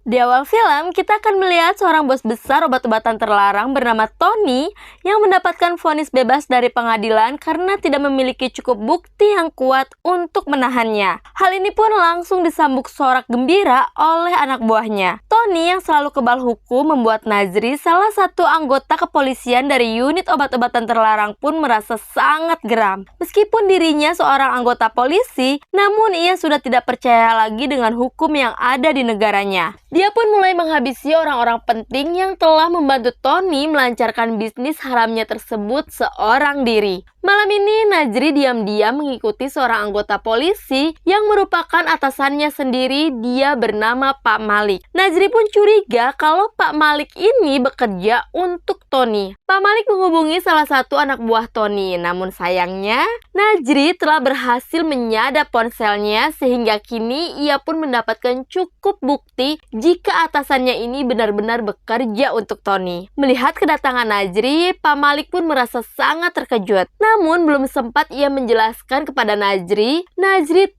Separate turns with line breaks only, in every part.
Di awal film, kita akan melihat seorang bos besar obat-obatan terlarang bernama Tony yang mendapatkan vonis bebas dari pengadilan karena tidak memiliki cukup bukti yang kuat untuk menahannya. Hal ini pun langsung disambut sorak gembira oleh anak buahnya. Tony yang selalu kebal hukum membuat Nazri, salah satu anggota kepolisian dari unit obat-obatan terlarang pun merasa sangat geram. Meskipun dirinya seorang anggota polisi, namun ia sudah tidak percaya lagi dengan hukum yang ada di negaranya. Dia pun mulai menghabisi orang-orang penting yang telah membantu Tony melancarkan bisnis haramnya tersebut seorang diri. Malam ini Nazri diam-diam mengikuti seorang anggota polisi yang merupakan atasannya sendiri, dia bernama Pak Malik. Nazri pun curiga kalau Pak Malik ini bekerja untuk Tony. Pak Malik menghubungi salah satu anak buah Tony, namun sayangnya Nazri telah berhasil menyadap ponselnya sehingga kini ia pun mendapatkan cukup bukti jika atasannya ini benar-benar bekerja untuk Tony. Melihat kedatangan Nazri, Pak Malik pun merasa sangat terkejut. Namun belum sempat ia menjelaskan kepada Nazri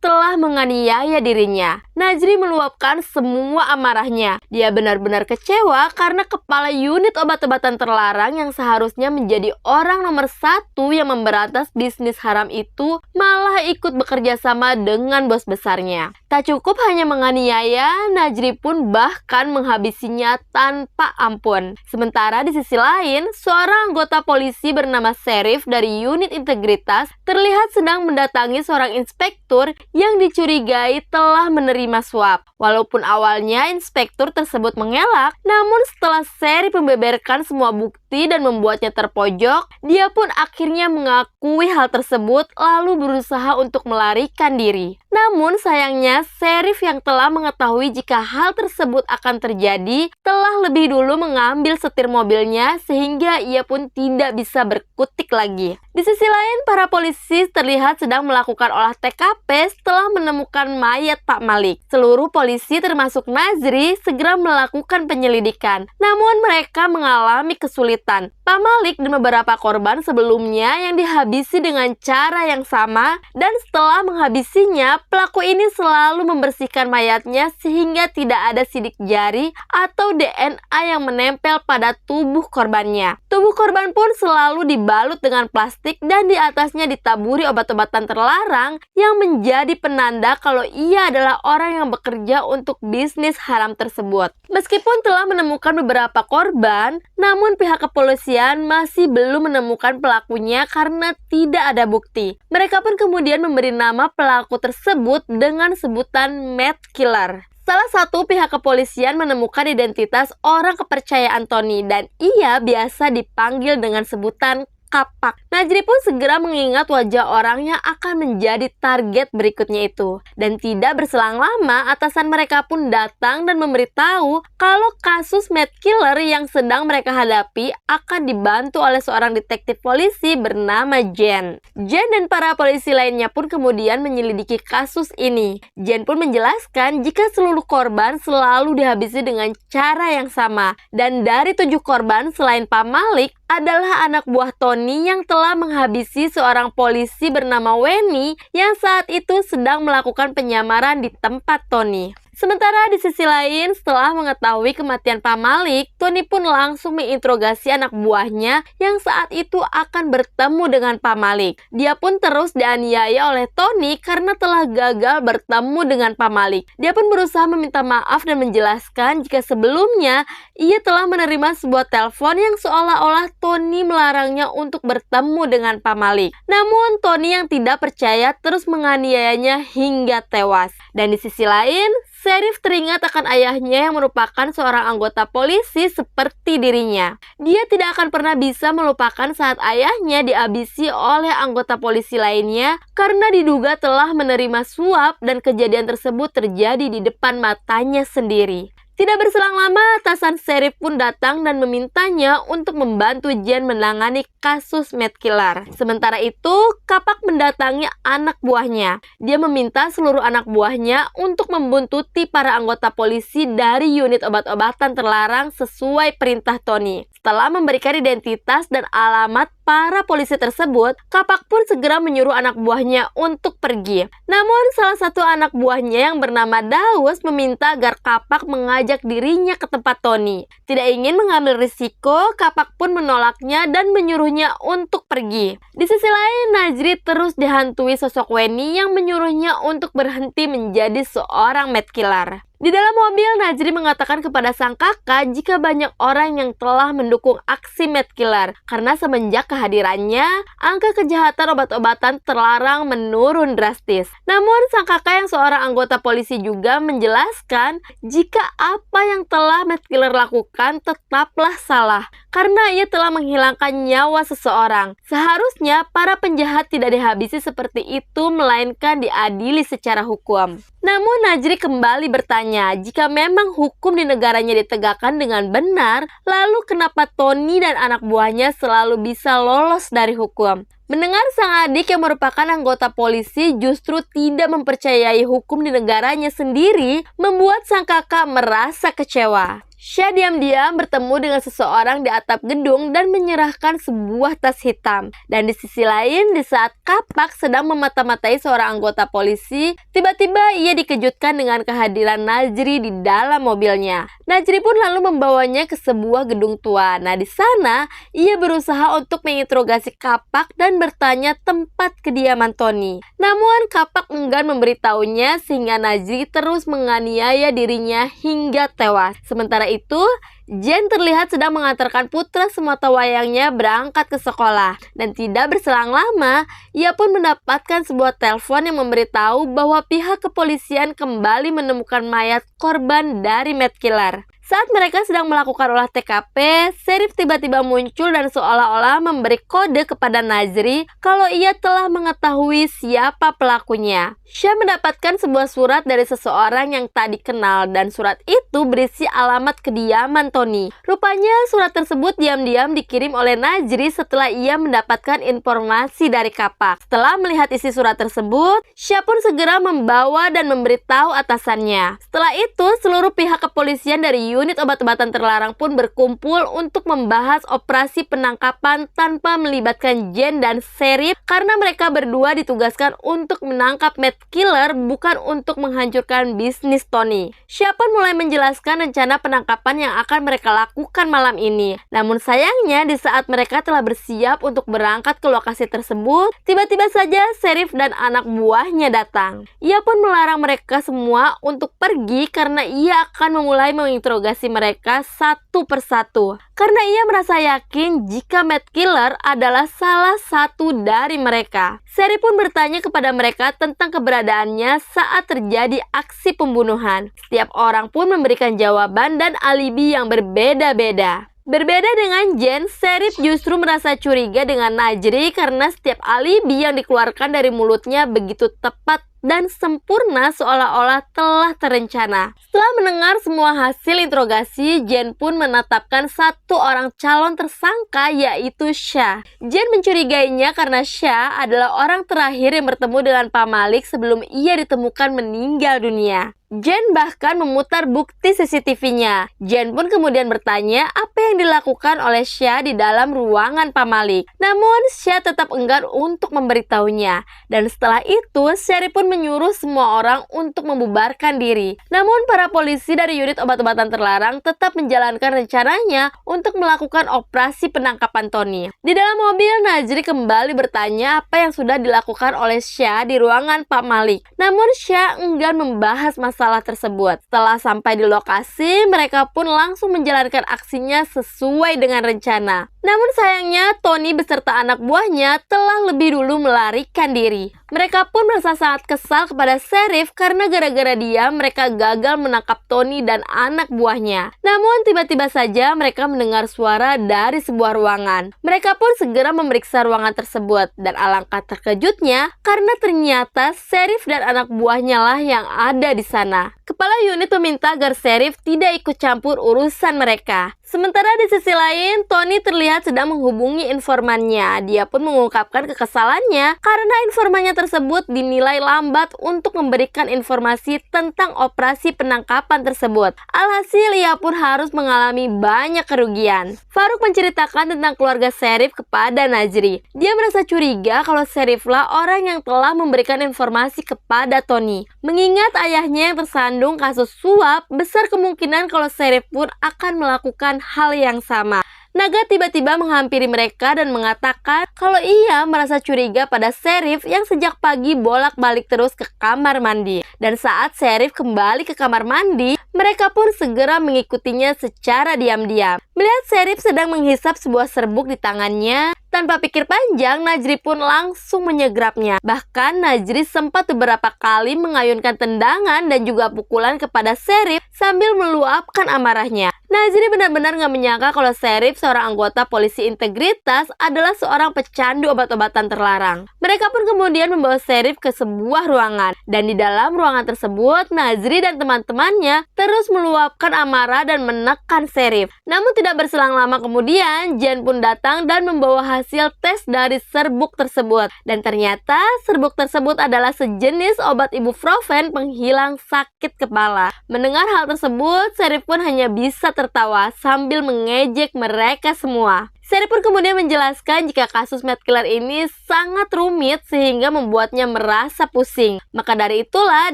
telah menganiaya dirinya. Nazri meluapkan semua amarahnya. Dia benar-benar kecewa karena kepala unit obat-obatan terlarang yang seharusnya menjadi orang nomor satu yang memberantas bisnis haram itu malah ikut bekerja sama dengan bos besarnya. Tak cukup hanya menganiaya, Nazri pun bahkan menghabisinya tanpa ampun. Sementara di sisi lain, seorang anggota polisi bernama Sheriff dari unit integritas terlihat sedang mendatangi seorang inspektur yang dicurigai telah menerima suap. Walaupun awalnya inspektur tersebut mengelak, namun setelah Sheriff membeberkan semua bukti dan membuatnya terpojok, dia pun akhirnya mengakui hal tersebut lalu berusaha untuk melarikan diri. Namun sayangnya Sheriff yang telah mengetahui jika hal tersebut akan terjadi telah lebih dulu mengambil setir mobilnya sehingga ia pun tidak bisa berkutik lagi. Di sisi lain, para polisi terlihat sedang melakukan olah TKP setelah menemukan mayat Pak Malik. Seluruh polisi termasuk Nazri segera melakukan penyelidikan. Namun mereka mengalami kesulitan. Pak Malik dan beberapa korban sebelumnya yang dihabisi dengan cara yang sama, dan setelah menghabisinya, pelaku ini selalu membersihkan mayatnya sehingga tidak ada sidik jari atau DNA yang menempel pada tubuh korbannya. Tubuh korban pun selalu dibalut dengan plastik dan di atasnya ditaburi obat-obatan terlarang yang menjadi penanda kalau ia adalah orang yang bekerja untuk bisnis haram tersebut. Meskipun telah menemukan beberapa korban, namun pihak kepolisian masih belum menemukan pelakunya karena tidak ada bukti. Mereka pun kemudian memberi nama pelaku tersebut dengan sebutan Mad Killer. Salah satu pihak kepolisian menemukan identitas orang kepercayaan Tony dan ia biasa dipanggil dengan sebutan Kapak. Nazri pun segera mengingat wajah orang yang akan menjadi target berikutnya itu. Dan tidak berselang lama, atasan mereka pun datang dan memberitahu kalau kasus Mad Killer yang sedang mereka hadapi akan dibantu oleh seorang detektif polisi bernama Jen. Jen dan para polisi lainnya pun kemudian menyelidiki kasus ini. Jen pun menjelaskan jika seluruh korban selalu dihabisi dengan cara yang sama. Dan dari 7 korban selain Pak Malik, adalah anak buah Tony yang telah menghabisi seorang polisi bernama Weni yang saat itu sedang melakukan penyamaran di tempat Tony. Sementara di sisi lain, setelah mengetahui kematian Pak Malik, Tony pun langsung menginterogasi anak buahnya yang saat itu akan bertemu dengan Pak Malik. Dia pun terus dianiaya oleh Tony karena telah gagal bertemu dengan Pak Malik. Dia pun berusaha meminta maaf dan menjelaskan jika sebelumnya ia telah menerima sebuah telepon yang seolah-olah Tony melarangnya untuk bertemu dengan Pak Malik. Namun Tony yang tidak percaya terus menganiayanya hingga tewas. Dan di sisi lain, Sheriff teringat akan ayahnya yang merupakan seorang anggota polisi seperti dirinya. Dia tidak akan pernah bisa melupakan saat ayahnya dihabisi oleh anggota polisi lainnya karena diduga telah menerima suap dan kejadian tersebut terjadi di depan matanya sendiri. Tidak berselang lama, atasan Sheriff pun datang dan memintanya untuk membantu Jen menangani kasus Mad Killer. Sementara itu, Kapak mendatangi anak buahnya. Dia meminta seluruh anak buahnya untuk membuntuti para anggota polisi dari unit obat-obatan terlarang sesuai perintah Tony. Setelah memberikan identitas dan alamat para polisi tersebut, Kapak pun segera menyuruh anak buahnya untuk pergi. Namun salah satu anak buahnya yang bernama Daus meminta agar Kapak mengajak dirinya ke tempat Tony. Tidak ingin mengambil risiko, Kapak pun menolaknya dan menyuruhnya untuk pergi. Di sisi lain, Najri terus dihantui sosok Weni yang menyuruhnya untuk berhenti menjadi seorang mad killer. Di dalam mobil, Najri mengatakan kepada sang kakak jika banyak orang yang telah mendukung aksi mad killer karena semenjak kehadirannya, angka kejahatan obat-obatan terlarang menurun drastis. Namun, sang kakak yang seorang anggota polisi juga menjelaskan jika apa yang telah mad killer lakukan tetaplah salah karena ia telah menghilangkan nyawa seseorang. Seharusnya para penjahat tidak dihabisi seperti itu melainkan diadili secara hukum. Namun Najri kembali bertanya, jika memang hukum di negaranya ditegakkan dengan benar, lalu kenapa Tony dan anak buahnya selalu bisa lolos dari hukum? Mendengar sang adik yang merupakan anggota polisi justru tidak mempercayai hukum di negaranya sendiri, membuat sang kakak merasa kecewa. Syah diam-diam bertemu dengan seseorang di atap gedung dan menyerahkan sebuah tas hitam. Dan di sisi lain, di saat Kapak sedang memata-matai seorang anggota polisi, tiba-tiba ia dikejutkan dengan kehadiran Najri di dalam mobilnya. Najri pun lalu membawanya ke sebuah gedung tua. Nah, di sana ia berusaha untuk menginterogasi Kapak dan bertanya tempat kediaman Tony. Namun Kapak enggan memberitahunya sehingga Najri terus menganiaya dirinya hingga tewas. Sementara itu, Jen terlihat sedang mengantarkan putra sematawayangnya berangkat ke sekolah. Dan tidak berselang lama, ia pun mendapatkan sebuah telepon yang memberitahu bahwa pihak kepolisian kembali menemukan mayat korban dari mad killer. Saat mereka sedang melakukan olah TKP, Serif tiba-tiba muncul dan seolah-olah memberi kode kepada Najri kalau ia telah mengetahui siapa pelakunya. Syah mendapatkan sebuah surat dari seseorang yang tak dikenal dan surat itu berisi alamat kediaman Tony. Rupanya surat tersebut diam-diam dikirim oleh Najri setelah ia mendapatkan informasi dari Kapak. Setelah melihat isi surat tersebut, Syah pun segera membawa dan memberitahu atasannya. Setelah itu, seluruh pihak kepolisian dari unit obat-obatan terlarang pun berkumpul untuk membahas operasi penangkapan tanpa melibatkan Jen dan Serif karena mereka berdua ditugaskan untuk menangkap mad killer bukan untuk menghancurkan bisnis Tony. Syah pun mulai menjelaskan rencana penangkapan yang akan mereka lakukan malam ini. Namun sayangnya di saat mereka telah bersiap untuk berangkat ke lokasi tersebut, tiba-tiba saja Serif dan anak buahnya datang. Ia pun melarang mereka semua untuk pergi karena ia akan memulai menginterogasi mereka satu persatu. Karena ia merasa yakin jika mad killer adalah salah satu dari mereka. Serif pun bertanya kepada mereka tentang keberadaannya saat terjadi aksi pembunuhan. Setiap orang pun memberikan jawaban dan alibi yang berbeda-beda. Berbeda dengan Jen, Serif justru merasa curiga dengan Najri karena setiap alibi yang dikeluarkan dari mulutnya begitu tepat dan sempurna seolah-olah telah terencana. Setelah mendengar semua hasil interogasi, Jen pun menetapkan satu orang calon tersangka yaitu Syah. Jen mencurigainya karena Syah adalah orang terakhir yang bertemu dengan Pak Malik sebelum ia ditemukan meninggal dunia. Jen bahkan memutar bukti CCTV-nya. Jen pun kemudian bertanya apa yang dilakukan oleh Syah di dalam ruangan Pak Malik. Namun Syah tetap enggan untuk memberitahunya. Dan setelah itu, Serif pun menyuruh semua orang untuk membubarkan diri. Namun para polisi dari unit obat-obatan terlarang tetap menjalankan rencananya untuk melakukan operasi penangkapan Tony. Di dalam mobil, Najri kembali bertanya apa yang sudah dilakukan oleh Syah di ruangan Pak Malik. Namun Syah enggan membahas masalah tersebut. Setelah sampai di lokasi, mereka pun langsung menjalankan aksinya sesuai dengan rencana. Namun sayangnya, Tony beserta anak buahnya telah lebih dulu melarikan diri. Mereka pun merasa sangat kesal kepada Serif karena gara-gara dia mereka gagal menangkap Tony dan anak buahnya. Namun tiba-tiba saja mereka mendengar suara dari sebuah ruangan. Mereka pun segera memeriksa ruangan tersebut dan alangkah terkejutnya karena ternyata Serif dan anak buahnya lah yang ada di sana. Kepala unit meminta agar Sheriff tidak ikut campur urusan mereka. Sementara di sisi lain, Tony terlihat sedang menghubungi informannya. Dia pun mengungkapkan kekesalannya karena informannya tersebut dinilai lambat untuk memberikan informasi tentang operasi penangkapan tersebut. Alhasil, ia pun harus mengalami banyak kerugian. Farouk menceritakan tentang keluarga Sheriff kepada Najri. Dia merasa curiga kalau Sherifflah orang yang telah memberikan informasi kepada Tony. Mengingat ayahnya yang tersandung kasus suap, besar kemungkinan kalau Sheriff pun akan melakukan hal yang sama. Naga tiba-tiba menghampiri mereka dan mengatakan kalau ia merasa curiga pada Sheriff yang sejak pagi bolak-balik terus ke kamar mandi. Dan saat Sheriff kembali ke kamar mandi, mereka pun segera mengikutinya secara diam-diam. Melihat Sheriff sedang menghisap sebuah serbuk di tangannya, tanpa pikir panjang, Najri pun langsung menyegrapnya. Bahkan Najri sempat beberapa kali mengayunkan tendangan dan juga pukulan kepada Sheriff sambil meluapkan amarahnya. Najri benar-benar gak menyangka kalau Sheriff, seorang anggota polisi integritas, adalah seorang pecandu obat-obatan terlarang. Mereka pun kemudian membawa Sheriff ke sebuah ruangan. Dan di dalam ruangan tersebut, Najri dan teman-temannya terus meluapkan amarah dan menekan Sheriff. Namun tidak berselang lama kemudian, Jen pun datang dan membawa hasil tes dari serbuk tersebut. Dan ternyata serbuk tersebut adalah sejenis obat ibuprofen penghilang sakit kepala. Mendengar hal tersebut, Sheriff pun hanya bisa tertawa sambil mengejek mereka semua. Sheriff pun kemudian menjelaskan jika kasus medkiller ini sangat rumit sehingga membuatnya merasa pusing. Maka dari itulah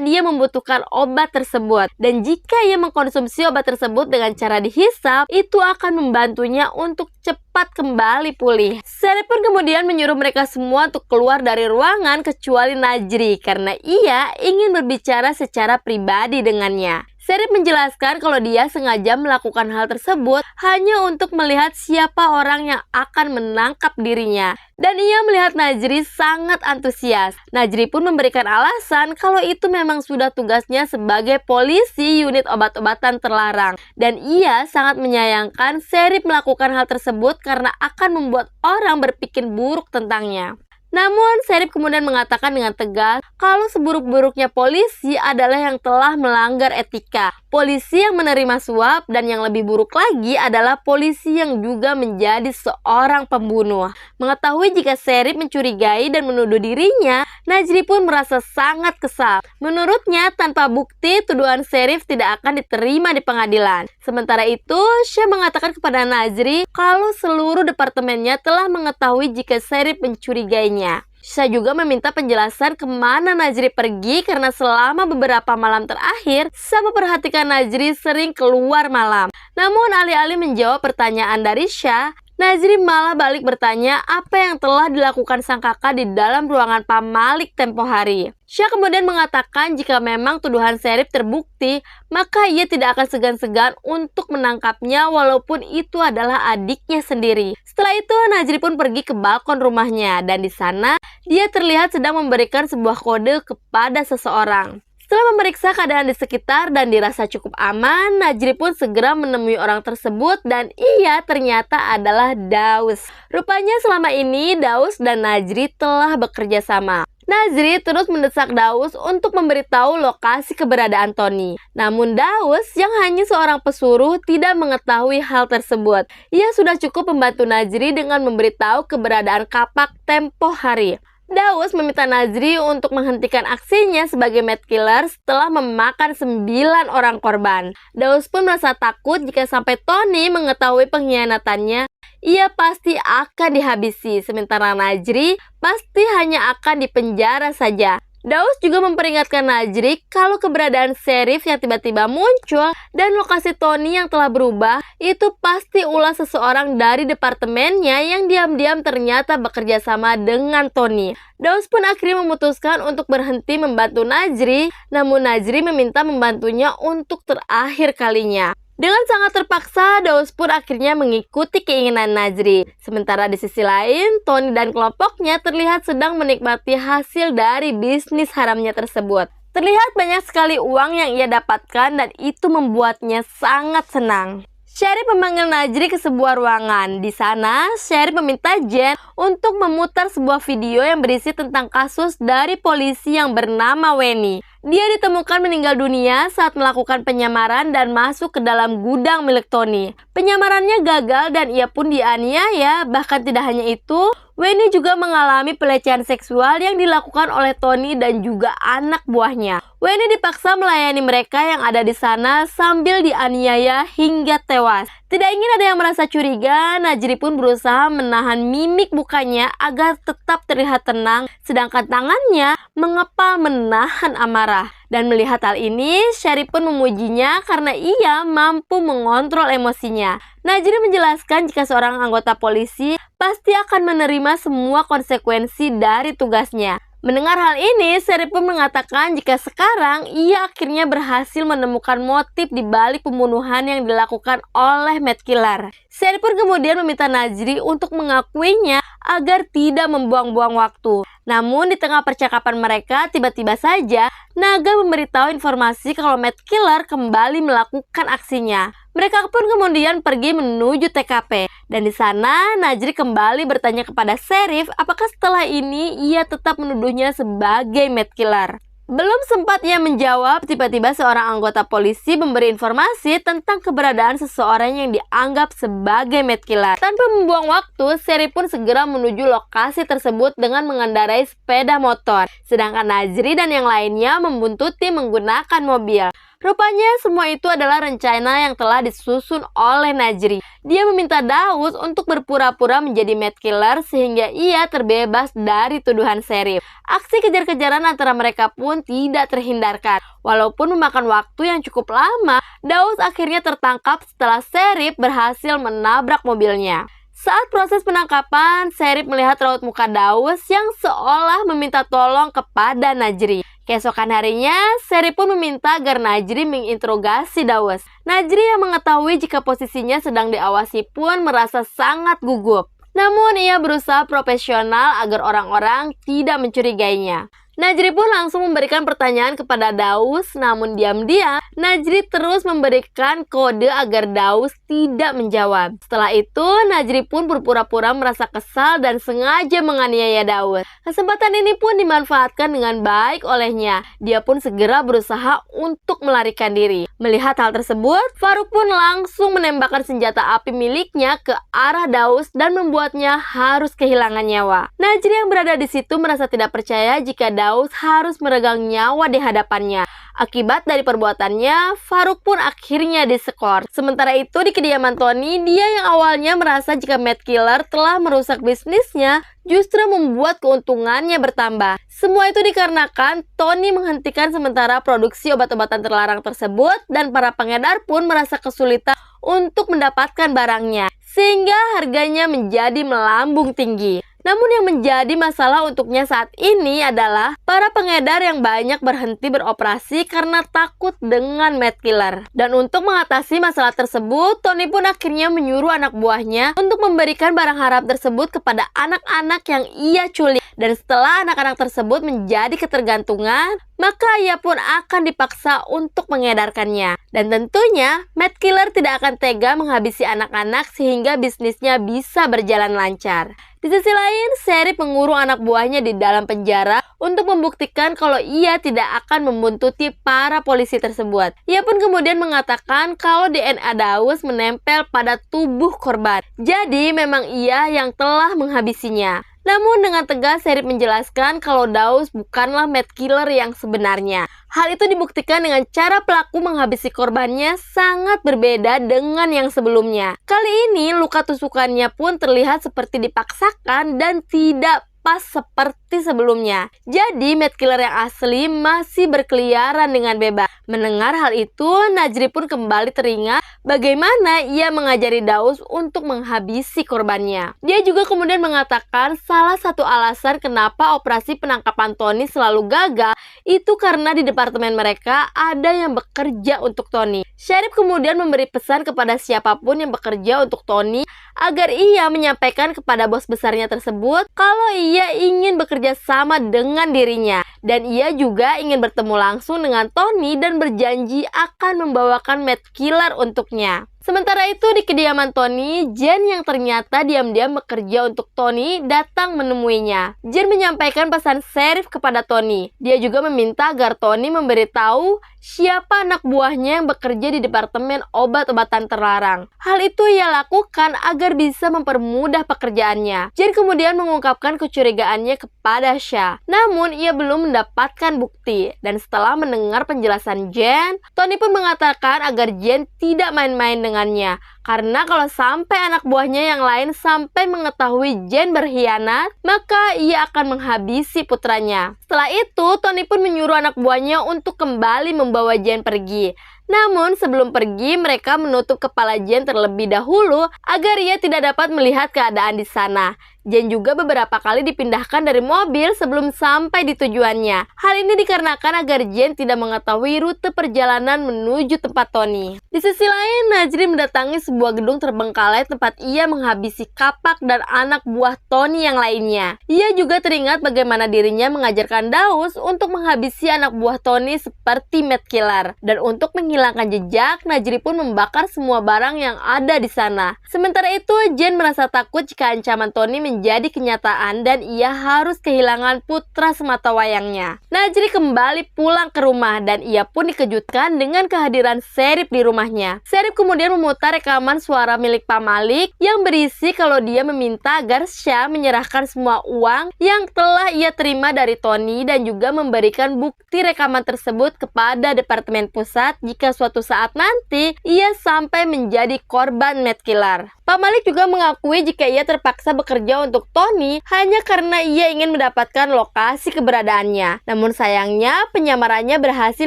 dia membutuhkan obat tersebut. Dan jika ia mengkonsumsi obat tersebut dengan cara dihisap, itu akan membantunya untuk cepat kembali pulih. Sheriff pun kemudian menyuruh mereka semua untuk keluar dari ruangan kecuali Najri karena ia ingin berbicara secara pribadi dengannya. Sheriff menjelaskan kalau dia sengaja melakukan hal tersebut hanya untuk melihat siapa orang yang akan menangkap dirinya. Dan ia melihat Najri sangat antusias. Najri pun memberikan alasan kalau itu memang sudah tugasnya sebagai polisi unit obat-obatan terlarang. Dan ia sangat menyayangkan Sheriff melakukan hal tersebut karena akan membuat orang berpikir buruk tentangnya. Namun, Sheriff kemudian mengatakan dengan tegas kalau seburuk-buruknya polisi adalah yang telah melanggar etika. Polisi yang menerima suap dan yang lebih buruk lagi adalah polisi yang juga menjadi seorang pembunuh. Mengetahui jika Sheriff mencurigai dan menuduh dirinya, Najri pun merasa sangat kesal. Menurutnya, tanpa bukti, tuduhan Sheriff tidak akan diterima di pengadilan. Sementara itu, Syah mengatakan kepada Najri kalau seluruh departemennya telah mengetahui jika Sheriff mencurigainya. Syah juga meminta penjelasan kemana Najri pergi karena selama beberapa malam terakhir, Syah memperhatikan Najri sering keluar malam. Namun alih-alih menjawab pertanyaan dari Syah, Najri malah balik bertanya apa yang telah dilakukan sang kakak di dalam ruangan Pak Malik tempo hari. Syah kemudian mengatakan jika memang tuduhan Sheriff terbukti, maka ia tidak akan segan-segan untuk menangkapnya walaupun itu adalah adiknya sendiri. Setelah itu, Najri pun pergi ke balkon rumahnya dan di sana dia terlihat sedang memberikan sebuah kode kepada seseorang. Setelah memeriksa keadaan di sekitar dan dirasa cukup aman, Najri pun segera menemui orang tersebut dan ia ternyata adalah Daus. Rupanya selama ini Daus dan Najri telah bekerja sama. Najri terus mendesak Daus untuk memberitahu lokasi keberadaan Tony. Namun Daus yang hanya seorang pesuruh tidak mengetahui hal tersebut. Ia sudah cukup membantu Najri dengan memberitahu keberadaan kapak tempo hari. Daus meminta Najri untuk menghentikan aksinya sebagai medkiller setelah memakan 9 orang korban. Daus pun merasa takut jika sampai Tony mengetahui pengkhianatannya, ia pasti akan dihabisi, sementara Najri pasti hanya akan dipenjara saja. Daus juga memperingatkan Najri kalau keberadaan Sheriff yang tiba-tiba muncul dan lokasi Tony yang telah berubah itu pasti ulah seseorang dari departemennya yang diam-diam ternyata bekerja sama dengan Tony. Daus pun akhirnya memutuskan untuk berhenti membantu Najri, namun Najri meminta membantunya untuk terakhir kalinya. Dengan sangat terpaksa, Daus pun akhirnya mengikuti keinginan Najri. Sementara di sisi lain, Tony dan kelompoknya terlihat sedang menikmati hasil dari bisnis haramnya tersebut. Terlihat banyak sekali uang yang ia dapatkan dan itu membuatnya sangat senang. Sheriff memanggil Najri ke sebuah ruangan. Di sana, Sheriff meminta Jen untuk memutar sebuah video yang berisi tentang kasus dari polisi yang bernama Weni. Dia ditemukan meninggal dunia saat melakukan penyamaran dan masuk ke dalam gudang milik Tony. Penyamarannya gagal dan ia pun dianiaya. Bahkan tidak hanya itu, Wendy juga mengalami pelecehan seksual yang dilakukan oleh Tony dan juga anak buahnya. Wendy dipaksa melayani mereka yang ada di sana sambil dianiaya hingga tewas. Tidak ingin ada yang merasa curiga, Najri pun berusaha menahan mimik mukanya agar tetap terlihat tenang, sedangkan tangannya mengepal menahan amarah. Dan melihat hal ini, Sherry pun memujinya karena ia mampu mengontrol emosinya. Najri menjelaskan jika seorang anggota polisi pasti akan menerima semua konsekuensi dari tugasnya. Mendengar hal ini, Sherry pun mengatakan jika sekarang ia akhirnya berhasil menemukan motif di balik pembunuhan yang dilakukan oleh Matt Killer. Sherry pun kemudian meminta Najri untuk mengakuinya agar tidak membuang-buang waktu. Namun di tengah percakapan mereka, tiba-tiba saja Naga memberitahu informasi kalau Matt Killer kembali melakukan aksinya. Mereka pun kemudian pergi menuju TKP. Dan di sana Najri kembali bertanya kepada Sheriff apakah setelah ini ia tetap menuduhnya sebagai Matt Killer. Belum sempat ia menjawab, tiba-tiba seorang anggota polisi memberi informasi tentang keberadaan seseorang yang dianggap sebagai Matt Killer. Tanpa membuang waktu, Sheriff pun segera menuju lokasi tersebut dengan mengendarai sepeda motor. Sedangkan Najri dan yang lainnya membuntuti menggunakan mobil. Rupanya semua itu adalah rencana yang telah disusun oleh Najri. Dia meminta Daus untuk berpura-pura menjadi Matt Killer sehingga ia terbebas dari tuduhan Sheriff. Aksi kejar-kejaran antara mereka pun tidak terhindarkan. Walaupun memakan waktu yang cukup lama, Daus akhirnya tertangkap setelah Sheriff berhasil menabrak mobilnya. Saat proses penangkapan, Sheriff melihat raut muka Daus yang seolah meminta tolong kepada Najri. Keesokan harinya, Sheriff pun meminta agar Najri menginterogasi Daus. Najri yang mengetahui jika posisinya sedang diawasi pun merasa sangat gugup. Namun ia berusaha profesional agar orang-orang tidak mencurigainya. Najri pun langsung memberikan pertanyaan kepada Daus, namun diam-diam Najri terus memberikan kode agar Daus tidak menjawab. Setelah itu, Najri pun berpura-pura merasa kesal dan sengaja menganiaya Daus. Kesempatan ini pun dimanfaatkan dengan baik olehnya. Dia pun segera berusaha untuk melarikan diri. Melihat hal tersebut, Farouk pun langsung menembakkan senjata api miliknya ke arah Daus dan membuatnya harus kehilangan nyawa. Najri yang berada di situ merasa tidak percaya jika Daus harus meregang nyawa di hadapannya. Akibat dari perbuatannya, Farouk pun akhirnya diskor. Sementara itu di kediaman Tony, dia yang awalnya merasa jika Matt Killer telah merusak bisnisnya, justru membuat keuntungannya bertambah. Semua itu dikarenakan Tony menghentikan sementara produksi obat-obatan terlarang tersebut dan para pengedar pun merasa kesulitan untuk mendapatkan barangnya, sehingga harganya menjadi melambung tinggi. Namun yang menjadi masalah untuknya saat ini adalah para pengedar yang banyak berhenti beroperasi karena takut dengan Matt Killer. Dan untuk mengatasi masalah tersebut, Tony pun akhirnya menyuruh anak buahnya untuk memberikan barang haram tersebut kepada anak-anak yang ia culik. Dan setelah anak-anak tersebut menjadi ketergantungan, maka ia pun akan dipaksa untuk mengedarkannya. Dan tentunya, Matt Killer tidak akan tega menghabisi anak-anak sehingga bisnisnya bisa berjalan lancar. Di sisi lain, Sheriff mengurung anak buahnya di dalam penjara untuk membuktikan kalau ia tidak akan membuntuti para polisi tersebut. Ia pun kemudian mengatakan kalau DNA Daus menempel pada tubuh korban. Jadi memang ia yang telah menghabisinya. Namun dengan tegas Sheriff menjelaskan kalau Daus bukanlah Matt Killer yang sebenarnya. Hal itu dibuktikan dengan cara pelaku menghabisi korbannya sangat berbeda dengan yang sebelumnya. Kali ini luka tusukannya pun terlihat seperti dipaksakan dan tidak pas seperti sebelumnya. Jadi Matt Killer yang asli masih berkeliaran dengan bebas. Mendengar hal itu, Najri pun kembali teringat bagaimana ia mengajari Daus untuk menghabisi korbannya. Dia juga kemudian mengatakan salah satu alasan kenapa operasi penangkapan Tony selalu gagal itu karena di departemen mereka ada yang bekerja untuk Tony. Sheriff kemudian memberi pesan kepada siapapun yang bekerja untuk Tony agar ia menyampaikan kepada bos besarnya tersebut kalau ia ingin bekerja sama dengan dirinya. Dan ia juga ingin bertemu langsung dengan Tony dan berjanji akan membawakan Matt Killer untuknya. Sementara itu di kediaman Tony, Jen yang ternyata diam-diam bekerja untuk Tony datang menemuinya. Jen menyampaikan pesan Sheriff kepada Tony. Dia juga meminta agar Tony memberitahu siapa anak buahnya yang bekerja di Departemen Obat-obatan Terlarang. Hal itu ia lakukan agar bisa mempermudah pekerjaannya. Jen kemudian mengungkapkan kecurigaannya kepada Sha. Namun ia belum mendapatkan bukti. Dan setelah mendengar penjelasan Jen, Tony pun mengatakan agar Jen tidak main-main dengannya. Karena kalau sampai anak buahnya yang lain sampai mengetahui Jen berkhianat, maka ia akan menghabisi putranya. Setelah itu, Tony pun menyuruh anak buahnya untuk kembali membawa Jen pergi. Namun sebelum pergi, mereka menutup kepala Jen terlebih dahulu agar ia tidak dapat melihat keadaan di sana. Jen juga beberapa kali dipindahkan dari mobil sebelum sampai di tujuannya. Hal ini dikarenakan agar Jen tidak mengetahui rute perjalanan menuju tempat Tony. Di sisi lain, Najri mendatangi sebuah gedung terbengkalai tempat ia menghabisi Kapak dan anak buah Tony yang lainnya. Ia juga teringat bagaimana dirinya mengajarkan Daus untuk menghabisi anak buah Tony seperti Mad Killer. Dan untuk menghilangkan jejak, Najri pun membakar semua barang yang ada di sana. Sementara itu, Jen merasa takut jika ancaman Tony menjadi kenyataan dan ia harus kehilangan putra sematawayangnya. Najri kembali pulang ke rumah dan ia pun dikejutkan dengan kehadiran Sheriff di rumahnya. Sheriff kemudian memutar rekaman suara milik Pak Malik yang berisi kalau dia meminta agar Sha menyerahkan semua uang yang telah ia terima dari Tony dan juga memberikan bukti rekaman tersebut kepada Departemen Pusat jika suatu saat nanti ia sampai menjadi korban Mad Killer. Pak Malik juga mengakui jika ia terpaksa bekerja untuk Tony hanya karena ia ingin mendapatkan lokasi keberadaannya. Namun sayangnya penyamarannya berhasil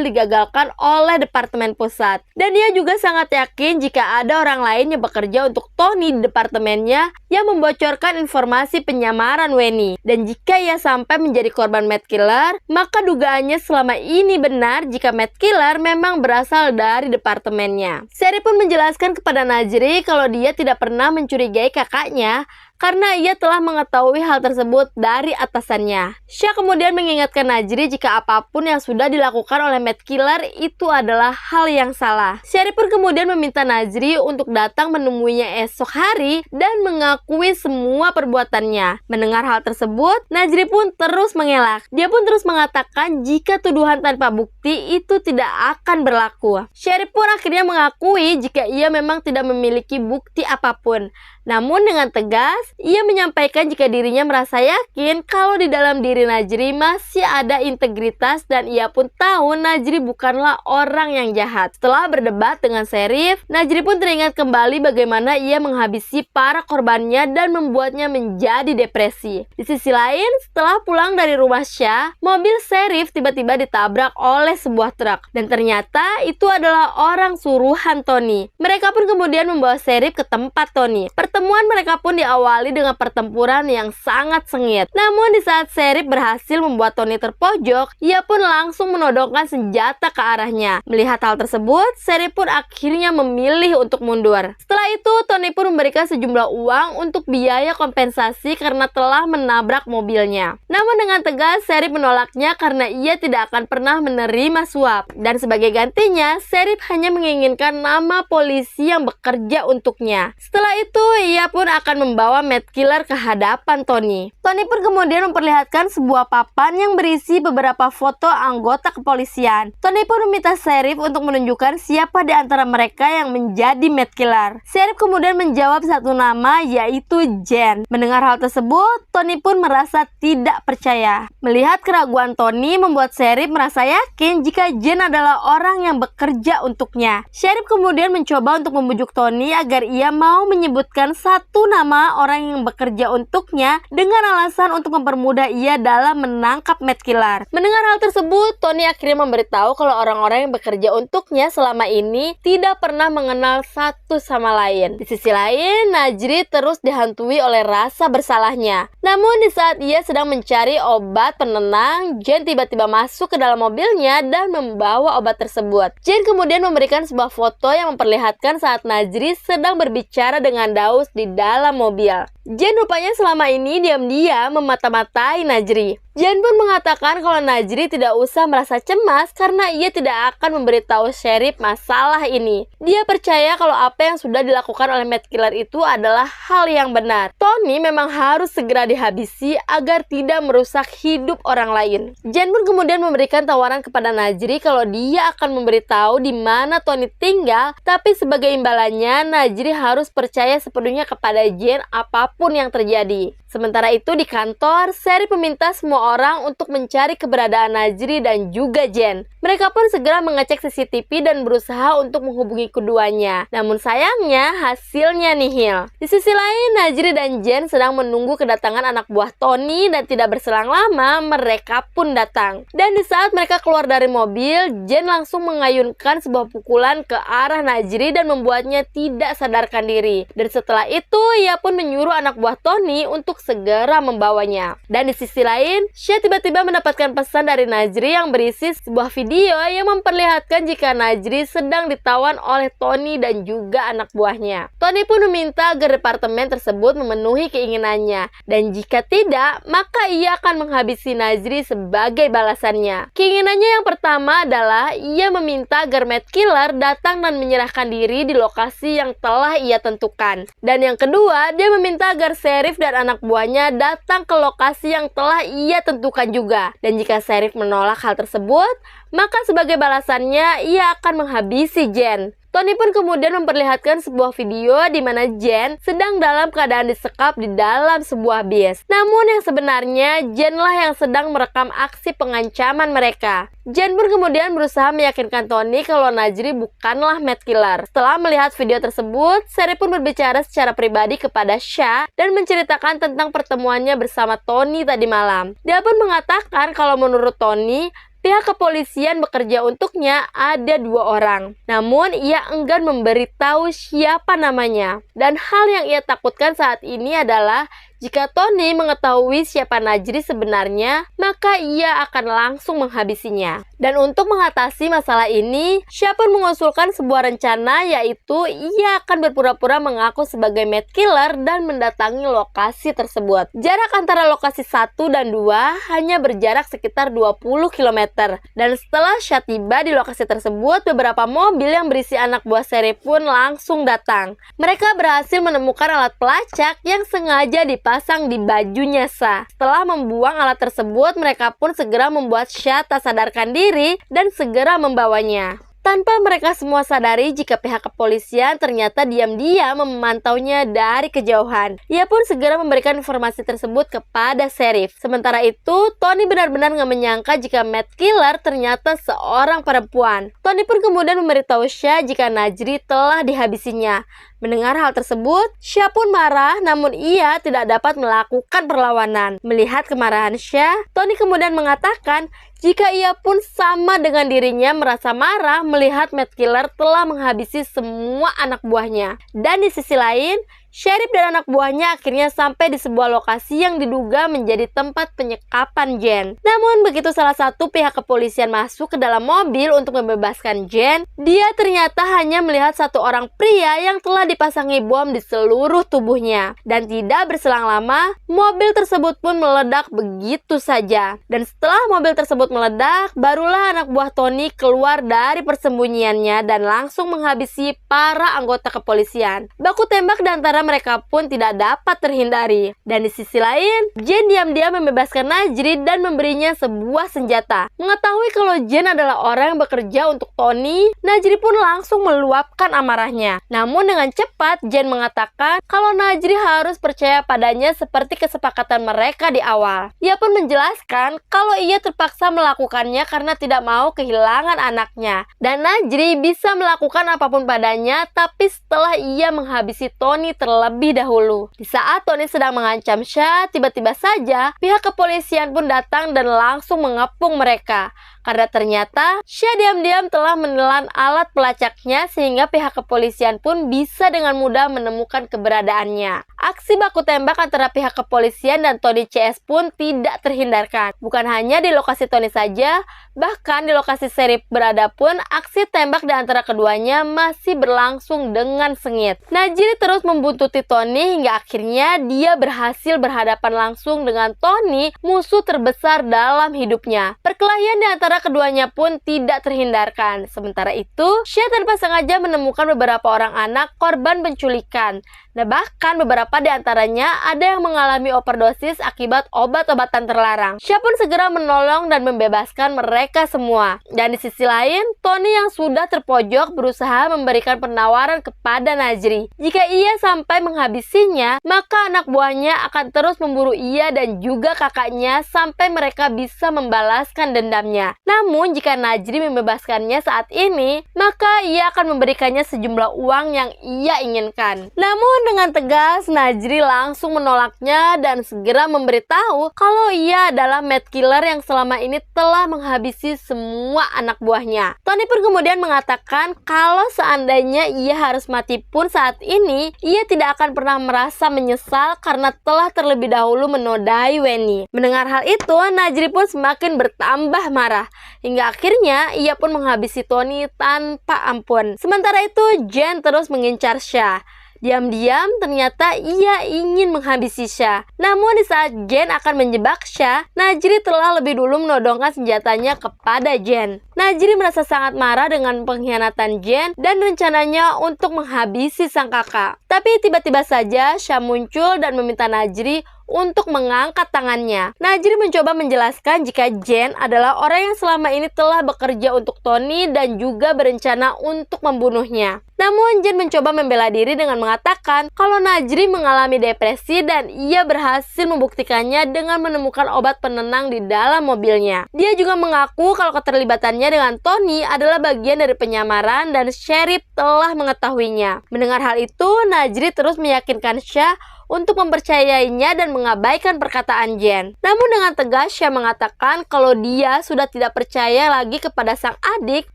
digagalkan oleh Departemen Pusat. Dan ia juga sangat yakin jika ada orang lain yang bekerja untuk Tony di departemennya yang membocorkan informasi penyamaran Weni. Dan jika ia sampai menjadi korban Mad Killer, maka dugaannya selama ini benar jika Mad Killer memang berasal dari departemennya. Sheriff pun menjelaskan kepada Najri kalau dia tidak pernah mencurigai kakaknya karena ia telah mengetahui hal tersebut dari atasannya. Sha kemudian mengingatkan Najri jika apapun yang sudah dilakukan oleh Mad Killer itu adalah hal yang salah. Sheriff pun kemudian meminta Najri untuk datang menemuinya esok hari dan mengakui semua perbuatannya. Mendengar hal tersebut, Najri pun terus mengelak. Dia pun terus mengatakan jika tuduhan tanpa bukti itu tidak akan berlaku. Sheriff pun akhirnya mengakui jika ia memang tidak memiliki bukti apapun. Namun dengan tegas, ia menyampaikan jika dirinya merasa yakin kalau di dalam diri Najri masih ada integritas dan ia pun tahu Najri bukanlah orang yang jahat. Setelah berdebat dengan Sheriff, Najri pun teringat kembali bagaimana ia menghabisi para korbannya dan membuatnya menjadi depresi. Di sisi lain, setelah pulang dari rumah Sha, mobil Sheriff tiba-tiba ditabrak oleh sebuah truk. Dan ternyata itu adalah orang suruhan Tony. Mereka pun kemudian membawa Sheriff ke tempat Tony. Pertemuan mereka pun diawali dengan pertempuran yang sangat sengit. Namun di saat Sheriff berhasil membuat Tony terpojok, ia pun langsung menodongkan senjata ke arahnya. Melihat hal tersebut, Sheriff pun akhirnya memilih untuk mundur. Setelah itu, Tony pun memberikan sejumlah uang untuk biaya kompensasi karena telah menabrak mobilnya. Namun dengan tegas, Sheriff menolaknya karena ia tidak akan pernah menerima suap. Dan sebagai gantinya, Sheriff hanya menginginkan nama polisi yang bekerja untuknya. Setelah itu, ia pun akan membawa Mad Killer ke hadapan Tony. Tony pun kemudian memperlihatkan sebuah papan yang berisi beberapa foto anggota kepolisian. Tony pun meminta Sheriff untuk menunjukkan siapa di antara mereka yang menjadi Mad Killer. Sheriff kemudian menjawab satu nama, yaitu Jen. Mendengar hal tersebut, Tony pun merasa tidak percaya. Melihat keraguan Tony membuat Sheriff merasa yakin jika Jen adalah orang yang bekerja untuknya. Sheriff kemudian mencoba untuk membujuk Tony agar ia mau menyebutkan satu nama orang yang bekerja untuknya dengan alasan untuk mempermudah ia dalam menangkap Mad Killer. Mendengar hal tersebut, Tony akhirnya memberitahu kalau orang-orang yang bekerja untuknya selama ini tidak pernah mengenal satu sama lain. Di sisi lain, Najri terus dihantui oleh rasa bersalahnya. Namun di saat ia sedang mencari obat penenang, Jen tiba-tiba masuk ke dalam mobilnya dan membawa obat tersebut. Jen kemudian memberikan sebuah foto yang memperlihatkan saat Najri sedang berbicara dengan Daus di dalam mobil. Jen rupanya selama ini diam-diam memata-matai Najri. Jen pun mengatakan kalau Najri tidak usah merasa cemas karena ia tidak akan memberitahu Sheriff masalah ini. Dia percaya kalau apa yang sudah dilakukan oleh Matt Killer itu adalah hal yang benar. Tony memang harus segera dihabisi agar tidak merusak hidup orang lain. Jen pun kemudian memberikan tawaran kepada Najri kalau dia akan memberitahu di mana Tony tinggal, tapi sebagai imbalannya Najri harus percaya sepenuhnya kepada Jen apapun yang terjadi. Sementara itu di kantor, Sheriff meminta semua orang untuk mencari keberadaan Najri dan juga Jen. Mereka pun segera mengecek CCTV dan berusaha untuk menghubungi keduanya. Namun sayangnya hasilnya nihil. Di sisi lain, Najri dan Jen sedang menunggu kedatangan anak buah Tony dan tidak berselang lama mereka pun datang. Dan di saat mereka keluar dari mobil, Jen langsung mengayunkan sebuah pukulan ke arah Najri dan membuatnya tidak sadarkan diri. Dan setelah itu, ia pun menyuruh anak buah Tony untuk segera membawanya. Dan di sisi lain, Shea tiba-tiba mendapatkan pesan dari Najri yang berisi sebuah video yang memperlihatkan jika Najri sedang ditawan oleh Tony dan juga anak buahnya. Tony pun meminta agar departemen tersebut memenuhi keinginannya, dan jika tidak, maka ia akan menghabisi Najri sebagai balasannya. Keinginannya yang pertama adalah ia meminta agar Matt Killer datang dan menyerahkan diri di lokasi yang telah ia tentukan. Dan yang kedua, dia meminta agar Sheriff dan anak buahnya datang ke lokasi yang telah ia tentukan juga. Dan jika Sheriff menolak hal tersebut, maka sebagai balasannya ia akan menghabisi Jen. Tony pun kemudian memperlihatkan sebuah video di mana Jen sedang dalam keadaan disekap di dalam sebuah bis. Namun yang sebenarnya Jen lah yang sedang merekam aksi pengancaman mereka. Jen pun kemudian berusaha meyakinkan Tony kalau Najri bukanlah Matt Killer. Setelah melihat video tersebut, Sheriff pun berbicara secara pribadi kepada Shea dan menceritakan tentang pertemuannya bersama Tony tadi malam. Dia pun mengatakan kalau menurut Tony, pihak kepolisian bekerja untuknya ada 2 orang. Namun, ia enggan memberitahu siapa namanya. Dan hal yang ia takutkan saat ini adalah jika Tony mengetahui siapa Najri sebenarnya, maka ia akan langsung menghabisinya. Dan untuk mengatasi masalah ini, Shea pun mengusulkan sebuah rencana, yaitu ia akan berpura-pura mengaku sebagai Matt Killer dan mendatangi lokasi tersebut. Jarak antara lokasi 1 dan 2 hanya berjarak sekitar 20 km. Dan setelah Shea tiba di lokasi tersebut, beberapa mobil yang berisi anak buah Sheriff pun langsung datang. Mereka berhasil menemukan alat pelacak yang sengaja dipasang di bajunya Shea. Setelah membuang alat tersebut, mereka pun segera membuat Shea tak sadarkan diri dan segera membawanya. Tanpa mereka semua sadari jika pihak kepolisian ternyata diam-diam memantaunya dari kejauhan. Ia pun segera memberikan informasi tersebut kepada Sheriff. Sementara itu, Tony benar-benar gak menyangka jika Matt Killer ternyata seorang perempuan. Tony pun kemudian memberitahu Shea jika Najri telah dihabisinya. Mendengar hal tersebut, Shea pun marah, namun ia tidak dapat melakukan perlawanan. Melihat kemarahan Shea, Tony kemudian mengatakan jika ia pun sama dengan dirinya merasa marah melihat Matt Killer telah menghabisi semua anak buahnya. Dan di sisi lain, Sheriff dan anak buahnya akhirnya sampai di sebuah lokasi yang diduga menjadi tempat penyekapan Jen. Namun begitu salah satu pihak kepolisian masuk ke dalam mobil untuk membebaskan Jen, dia ternyata hanya melihat satu orang pria yang telah dipasangi bom di seluruh tubuhnya. Dan tidak berselang lama, mobil tersebut pun meledak begitu saja. Dan setelah mobil tersebut meledak, barulah anak buah Tony keluar dari persembunyiannya dan langsung menghabisi para anggota kepolisian. Baku tembak di antara mereka pun tidak dapat terhindari. Dan di sisi lain, Jen diam-diam membebaskan Najri dan memberinya sebuah senjata. Mengetahui kalau Jen adalah orang yang bekerja untuk Tony, Najri pun langsung meluapkan amarahnya. Namun dengan cepat, Jen mengatakan kalau Najri harus percaya padanya seperti kesepakatan mereka di awal. Ia pun menjelaskan kalau ia terpaksa melakukannya karena tidak mau kehilangan anaknya. Dan Najri bisa melakukan apapun padanya, tapi setelah ia menghabisi Tony terlebih dahulu. Di saat Tony sedang mengancam Shea, tiba-tiba saja pihak kepolisian pun datang dan langsung mengepung mereka. Karena ternyata Shea diam-diam telah menelan alat pelacaknya sehingga pihak kepolisian pun bisa dengan mudah menemukan keberadaannya. Aksi baku tembak antara pihak kepolisian dan Tony CS pun tidak terhindarkan. Bukan hanya di lokasi Tony saja, bahkan di lokasi Sheriff berada pun aksi tembak di antara keduanya masih berlangsung dengan sengit. Najri terus membuntuti Tony hingga akhirnya dia berhasil berhadapan langsung dengan Tony, musuh terbesar dalam hidupnya. Perkelahian di antara keduanya pun tidak terhindarkan. Sementara itu, Shea tanpa sengaja menemukan beberapa orang anak korban penculikan. Nah, bahkan beberapa di antaranya ada yang mengalami overdosis akibat obat-obatan terlarang. Shea pun segera menolong dan membebaskan mereka semua. Dan di sisi lain, Tony yang sudah terpojok berusaha memberikan penawaran kepada Najri. Jika ia sampai menghabisinya, maka anak buahnya akan terus memburu ia dan juga kakaknya sampai mereka bisa membalaskan dendamnya. Namun, jika Najri membebaskannya saat ini, maka ia akan memberikannya sejumlah uang yang ia inginkan. Namun, dengan tegas, Najri langsung menolaknya dan segera memberitahu kalau ia adalah mad killer yang selama ini telah menghabisi semua anak buahnya. Tony pun kemudian mengatakan kalau seandainya ia harus mati pun saat ini, ia tidak akan pernah merasa menyesal karena telah terlebih dahulu menodai Wenny. Mendengar hal itu, Najri pun semakin bertambah marah. Hingga akhirnya ia pun menghabisi Tony tanpa ampun. Sementara itu, Jen terus mengincar Shea. Diam-diam ternyata ia ingin menghabisi Shea. Namun di saat Jen akan menjebak Shea, Najri telah lebih dulu menodongkan senjatanya kepada Jen. Najri merasa sangat marah dengan pengkhianatan Jen dan rencananya untuk menghabisi sang kakak. Tapi tiba-tiba saja Shea muncul dan meminta Najri untuk mengangkat tangannya. Najri mencoba menjelaskan jika Jen adalah orang yang selama ini telah bekerja untuk Tony dan juga berencana untuk membunuhnya. Namun Jen mencoba membela diri dengan mengatakan kalau Najri mengalami depresi dan ia berhasil membuktikannya dengan menemukan obat penenang di dalam mobilnya. Dia juga mengaku kalau keterlibatannya dengan Tony adalah bagian dari penyamaran dan Sheriff telah mengetahuinya. Mendengar hal itu, Najri terus meyakinkan Shea untuk mempercayainya dan mengabaikan perkataan Jen. Namun dengan tegas Shea mengatakan kalau dia sudah tidak percaya lagi kepada sang adik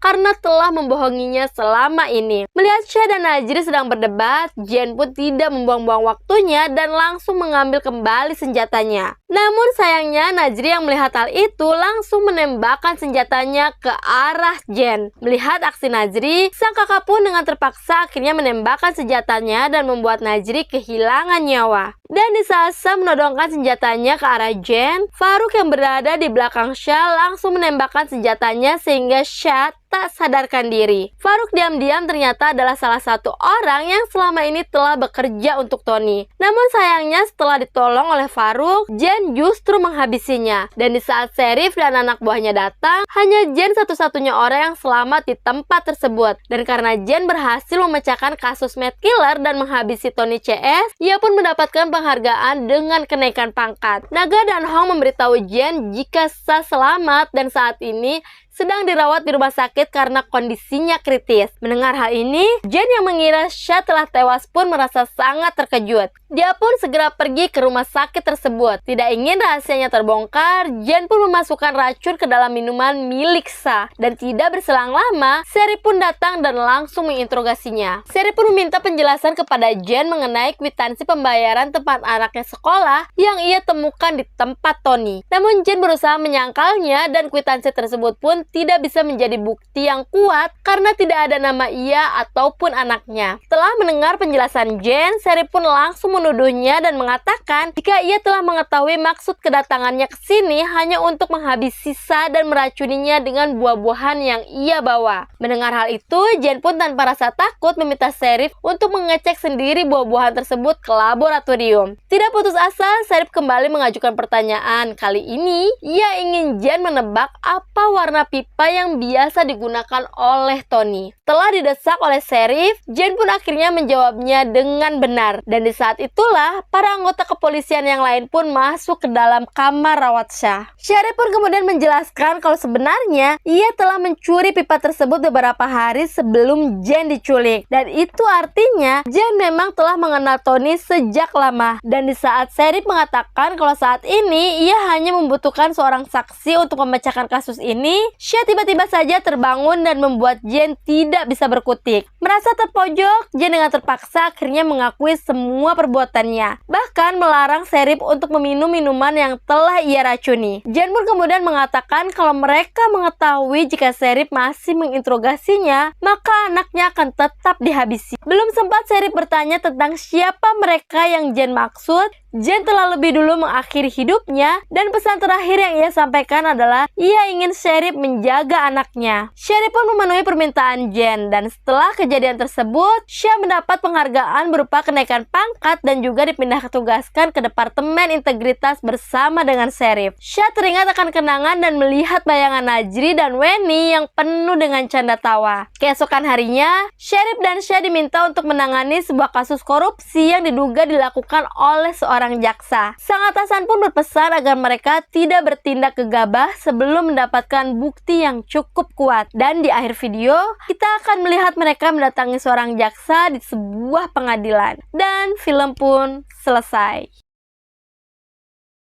karena telah membohonginya selama ini. Melihat Shea dan Najri sedang berdebat, Jen pun tidak membuang-buang waktunya dan langsung mengambil kembali senjatanya. Namun sayangnya Najri yang melihat hal itu langsung menembakkan senjatanya ke arah Jen. Melihat aksi Najri, sang kakak pun dengan terpaksa akhirnya menembakkan senjatanya dan membuat Najri kehilangan nyawa. Dan di saat Shea menodongkan senjatanya ke arah Jen, Farouk yang berada di belakang Shea langsung menembakkan senjatanya sehingga Shea tak sadarkan diri. Farouk diam-diam ternyata adalah salah satu orang yang selama ini telah bekerja untuk Tony. Namun sayangnya setelah ditolong oleh Farouk, Jen justru menghabisinya. Dan di saat Sheriff dan anak buahnya datang, hanya Jen satu-satunya orang yang selamat di tempat tersebut. Dan karena Jen berhasil memecahkan kasus mad killer dan menghabisi Tony CS, ia pun mendapatkan penghargaan dengan kenaikan pangkat. Naga dan Hong memberitahu Jen jika Shea selamat dan saat ini sedang dirawat di rumah sakit karena kondisinya kritis. Mendengar hal ini, Jen yang mengira Shea telah tewas pun merasa sangat terkejut. Dia pun segera pergi ke rumah sakit tersebut. Tidak ingin rahasianya terbongkar, Jen pun memasukkan racun ke dalam minuman milik Shea. Dan tidak berselang lama, Sheriff pun datang dan langsung menginterogasinya. Sheriff pun meminta penjelasan kepada Jen mengenai kwitansi pembayaran tempat anaknya sekolah yang ia temukan di tempat Tony. Namun Jen berusaha menyangkalnya dan kwitansi tersebut pun tidak bisa menjadi bukti yang kuat karena tidak ada nama ia ataupun anaknya. Setelah mendengar penjelasan Jen, Sheriff pun langsung menuduhnya dan mengatakan jika ia telah mengetahui maksud kedatangannya ke sini hanya untuk menghabisi Shea dan meracuninya dengan buah-buahan yang ia bawa. Mendengar hal itu, Jen pun tanpa rasa takut meminta Sheriff untuk mengecek sendiri buah-buahan tersebut ke laboratorium. Tidak putus asa, Sheriff kembali mengajukan pertanyaan. Kali ini, ia ingin Jen menebak apa warna pipa yang biasa digunakan oleh Tony. Setelah didesak oleh Sheriff, Jen pun akhirnya menjawabnya dengan benar. Dan di saat itulah, para anggota kepolisian yang lain pun masuk ke dalam kamar rawat Shea. Sheriff pun kemudian menjelaskan kalau sebenarnya ia telah mencuri pipa tersebut beberapa hari sebelum Jen diculik. Dan itu artinya Jen memang telah mengenal Tony sejak lama. Dan di saat Sheriff mengatakan kalau saat ini ia hanya membutuhkan seorang saksi untuk memecahkan kasus ini, Syah tiba-tiba saja terbangun dan membuat Jen tidak bisa berkutik. Merasa terpojok, Jen dengan terpaksa akhirnya mengakui semua perbuatannya, bahkan melarang Sherip untuk meminum minuman yang telah ia racuni. Jen pun kemudian mengatakan kalau mereka mengetahui jika Sherip masih menginterogasinya, maka anaknya akan tetap dihabisi. Belum sempat Sherip bertanya tentang siapa mereka yang Jen maksud, Jen telah lebih dulu mengakhiri hidupnya, dan pesan terakhir yang ia sampaikan adalah ia ingin Sherip menjaga anaknya. Sherip pun memenuhi permintaan Jen, dan setelah kejadian tersebut, Syah mendapat penghargaan berupa kenaikan pangkat dan juga dipindah tugaskan ke Departemen Integritas bersama dengan Sherip. Syah teringat akan kenangan dan melihat bayangan Najri dan Weni yang penuh dengan canda tawa. Keesokan harinya, Sherip dan Syah diminta untuk menangani sebuah kasus korupsi yang diduga dilakukan oleh seorang jaksa. Sang atasan pun berpesan agar mereka tidak bertindak gegabah sebelum mendapatkan bukti yang cukup kuat. Dan di akhir video, kita akan melihat mereka mendatangi seorang jaksa di sebuah pengadilan. Dan film pun selesai.